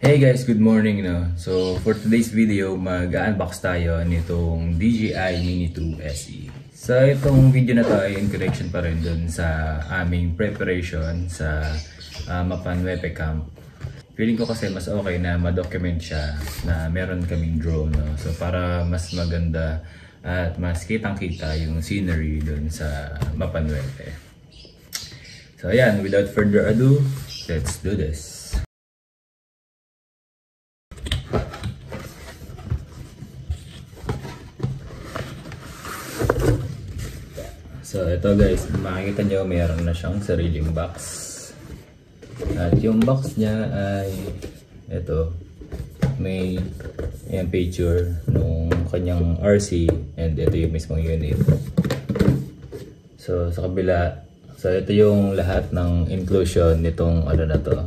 Hey guys, good morning no. So for today's video, mag-unbox tayo nitong DJI Mini 2 SE. So itong video na to ay in connection pa rin dun sa aming preparation sa Mapan Wepe Camp. Feeling ko kasi mas okay na ma-document siya na meron kaming drone no. So para mas maganda at mas kitang-kita yung scenery dun sa Mapan Wepe. So ayan, without further ado, let's do this. So ito guys, makikita nyo mayroon na siyang sariling box. At yung box niya ay ito, may ayan, picture nung kanyang RC and ito yung mismong unit. So sa kabila, so ito yung lahat ng inclusion nitong ano na to,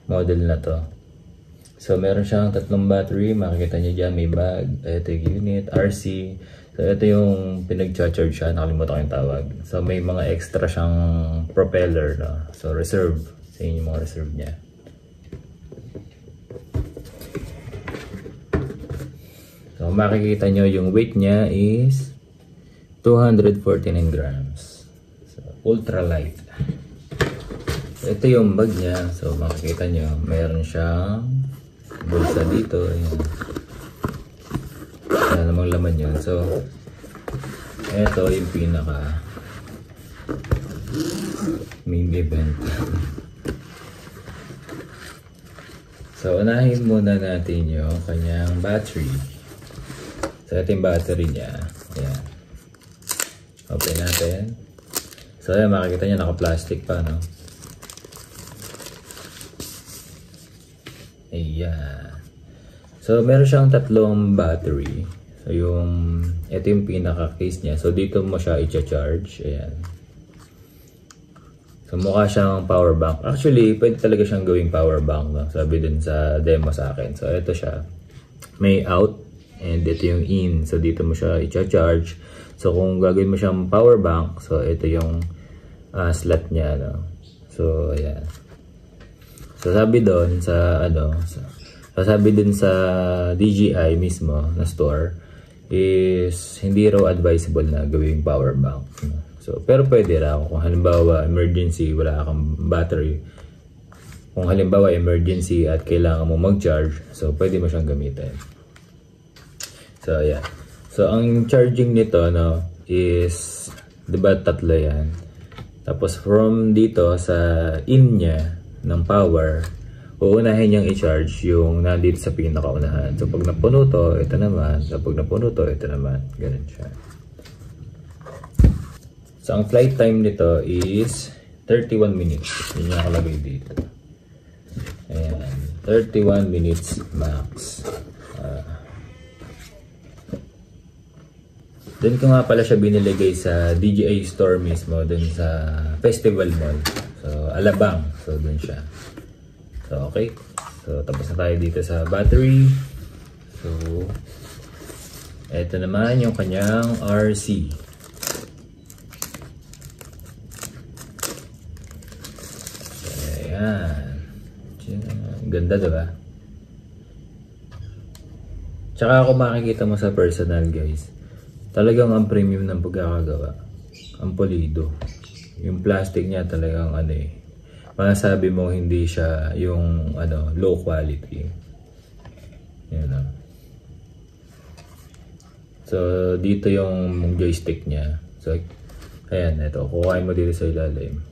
model na to. So meron siyang tatlong battery, makikita nyo dyan, may bag, ito yung unit, RC. So ito yung pinag-charge siya, nakalimutan ko yung tawag. So may mga extra siyang propeller no? So reserve, sa inyo yung mga reserve niya. So makikita nyo yung weight niya is 249 grams. So ultra light. So ito yung bag niya, so makikita nyo, mayroon siyang bulsa dito. Ayan. Wala namang laman yun. So ito yung pinaka main event. So unahin muna natin yung kanyang battery. So ito yung battery niya. Ayan. Open natin. So ayan, makikita nyo naka-plastic pa no. Ayan. So meron siyang tatlong battery. So ito yung pinaka-case niya. So dito mo siya i-charge. Ayan. So mukha siyang power bank. Actually, pwede talaga siyang gawing power bank. No? Sabi din sa demo sa akin. So ito siya. May out and ito yung in. So dito mo siya i-charge. So kung gagawin mo siyang power bank, so ito yung slot niya. No? So ayan. So sabi doon sa sabi din sa DJI mismo na store is hindi raw advisable na gawing power bank. So pero pwede raw kung halimbawa emergency, wala kang battery. Kung halimbawa emergency at kailangan mo mag-charge, so pwede mo siyang gamitin. So yeah. So ang charging nito no is 'di ba tatlo yan. Tapos from dito sa in niya ng power, uunahin niyang i-charge yung nandito sa pinakaunahan. So pag napuno to, ito naman. So pag napuno to, ito naman. Ganun siya. So ang flight time nito is 31 minutes. Yun yung nakalagay dito. Ayan. 31 minutes max. Doon ko nga pala siya biniligay sa DJI store mismo. Doon sa Festival Mall. So Alabang. So doon siya. So okay. So tapos na tayo dito sa battery. So ito naman yung kanyang RC. Ayan. Ganda diba? Tsaka ako makikita mo sa personal guys. Talagang ang premium ng pagkakagawa. Ang pulido. Yung plastic niya talagang masasabi mo hindi siya yung low quality. Yan lang. So dito yung joystick niya. So ayan, ito kukuhain mo dito sa ilalim.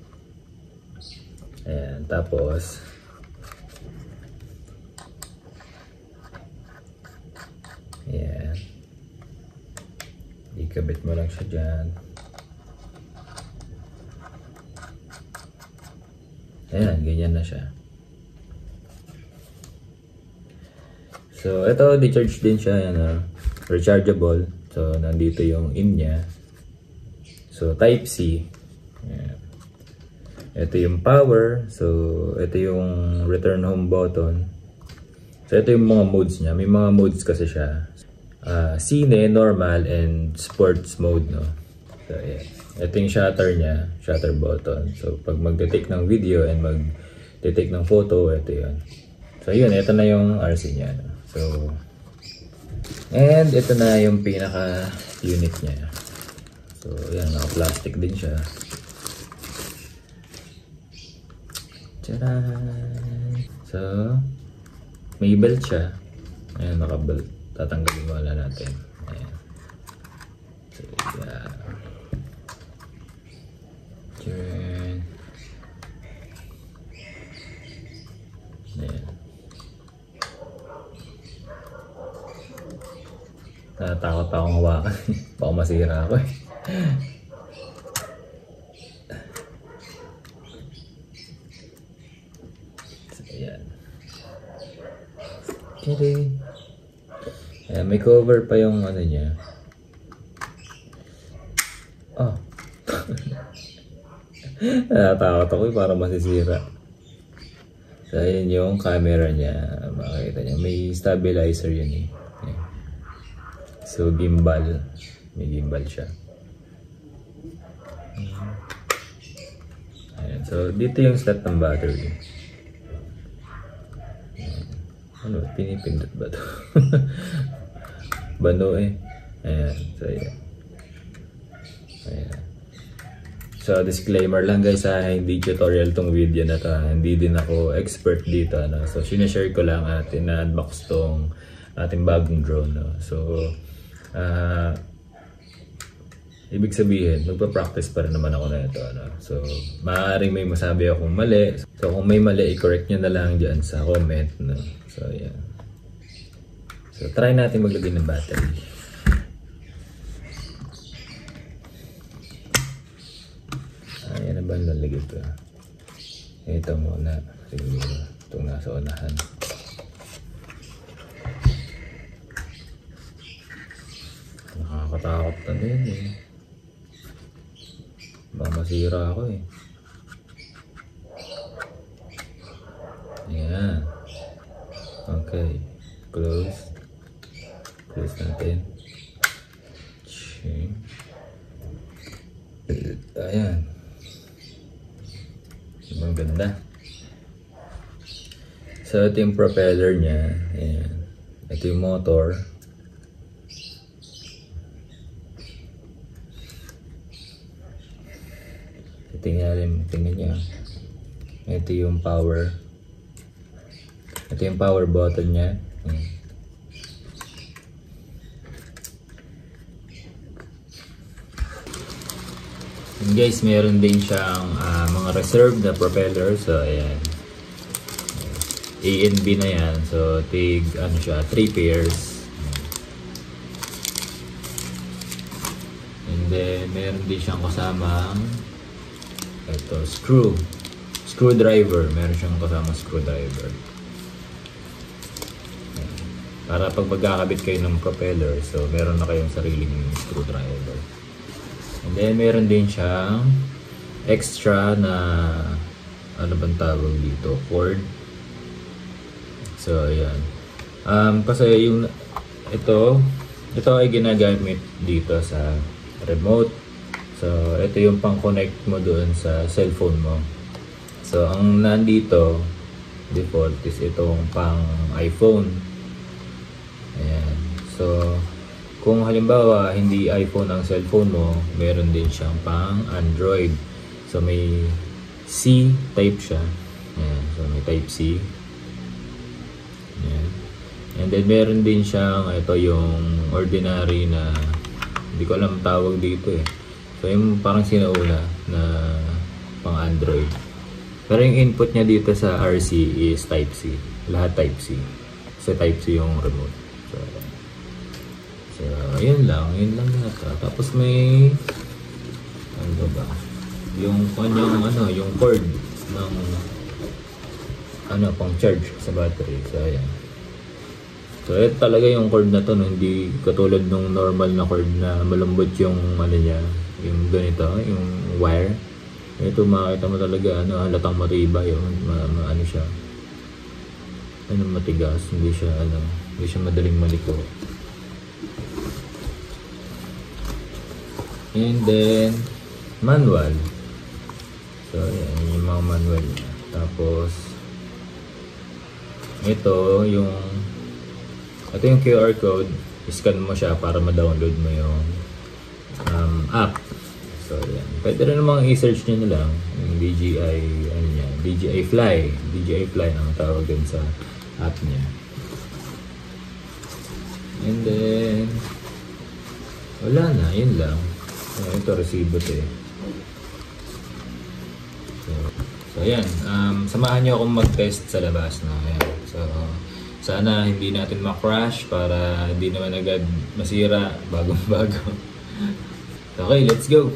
Ayan, tapos ayan, ikabit mo lang siya dyan. Ayan, ganyan na siya. So, ito, di-charge din siya. Rechargeable. So, nandito yung in niya. So, Type-C. Ayan. Ito yung power. So, ito yung return home button. So, ito yung mga modes niya. May mga modes kasi siya. Cine, normal, and sports mode, no? So, ayan. Ito yung shutter niya, shutter button. So, pag magte-take ng video and magte-take ng photo, ito yun. So yun, ito na yung RC niya. No? So, and ito na yung pinaka unit niya. So yan, naka-plastic din siya. Tcharan! So, may belt siya. Ayan, naka-belt. Tatanggalin mo na natin. Ayan. So, yeah. Tcharan! Ayan. Natatakot pa akong hawakan. Baka masira ako eh. So, ayan. Ayan, may cover pa yung ano niya. Oh. Natatakot ako eh, parang masisira. So, ayan yung camera niya. Makikita niya. May stabilizer yun eh. Ayan. So, gimbal. May gimbal siya. Ayan. So, dito yung slot ng battery. Ayan. Ano? Pinipindot ba ito? Bano eh. Ayan. So, ayan. Ayan. So, disclaimer lang guys ha. Hindi tutorial tong video na to. Hindi din ako expert dito. No? So, sinashare ko lang at ina-unbox tong ating bagong drone. No? So, ibig sabihin, magpa-practice pa rin naman ako na ito. Ano? So, maaaring may masabi akong mali. So, kung may mali, i-correct nyo na lang dyan sa comment. No? So, yan. So, try natin maglagay ng battery. Ayan na ba nalagay ito? Ito muna. Siguro. Itong nasa unahan. Nakakatakot na din eh. Baka masira ako eh. Ayan. Okay. Close. Close natin. Ayan. Ang ganda. So ito yung propeller niya. Ayan. Ito yung motor. Tingnan niya. Ito yung power. Ito yung power button niya. And guys, meron din siyang mga reserved na propeller. So ayan. A and B na yan. So tig ano siya, 3 pairs. And then meron din siyang kasamang ito, screwdriver. Meron siyang kasama screwdriver. Para pag magkakabit kayo ng propeller, so meron na kayong sariling screwdriver. And then meron din siyang extra na ano bang tawag dito, cord. So ayan. Kasi yung ito ay ginagamit dito sa remote. So, ito yung pang-connect mo doon sa cellphone mo. So, ang nandito, default is itong pang-iPhone. Ayan. So, kung halimbawa, hindi iPhone ang cellphone mo, meron din siyang pang-Android. So, may C type siya. Ayan. So, may type C. Ayan. And then, meron din siyang, ito yung ordinary na, hindi ko alam tawag dito eh. So, yung parang sinauna na pang Android. Pero yung input niya dito sa RC is Type-C. Lahat Type-C. So, Type-C yung remote. So, yun lang. Yun lang yata. Tapos may ano ba? Yung kanyang yung cord ng pang charge sa battery. So, ayan. So, ito talaga yung cord na to. No? Hindi katulad nung normal na cord na malambot yung niya. Yung ganito, yung wire. Ito makita mo talaga halatang matibay yun. Ano siya. Matigas, hindi siya madaling maliko. And then manual. So yan yung mga manual niya. Tapos Ito yung QR code. Scan mo siya para ma-download mo yung app. So, yan. Pwede rin namang i-search nyo na lang yung DJI, ano yan, DJI Fly. DJI Fly ang tawag din sa app niya. And then, wala na, yun lang. Ito, resibo to eh. So, ayan. Samahan nyo akong mag-test sa labas. No? Ayan. So, sana hindi natin ma-crash para hindi naman agad masira bagong-bago. Okay, let's go!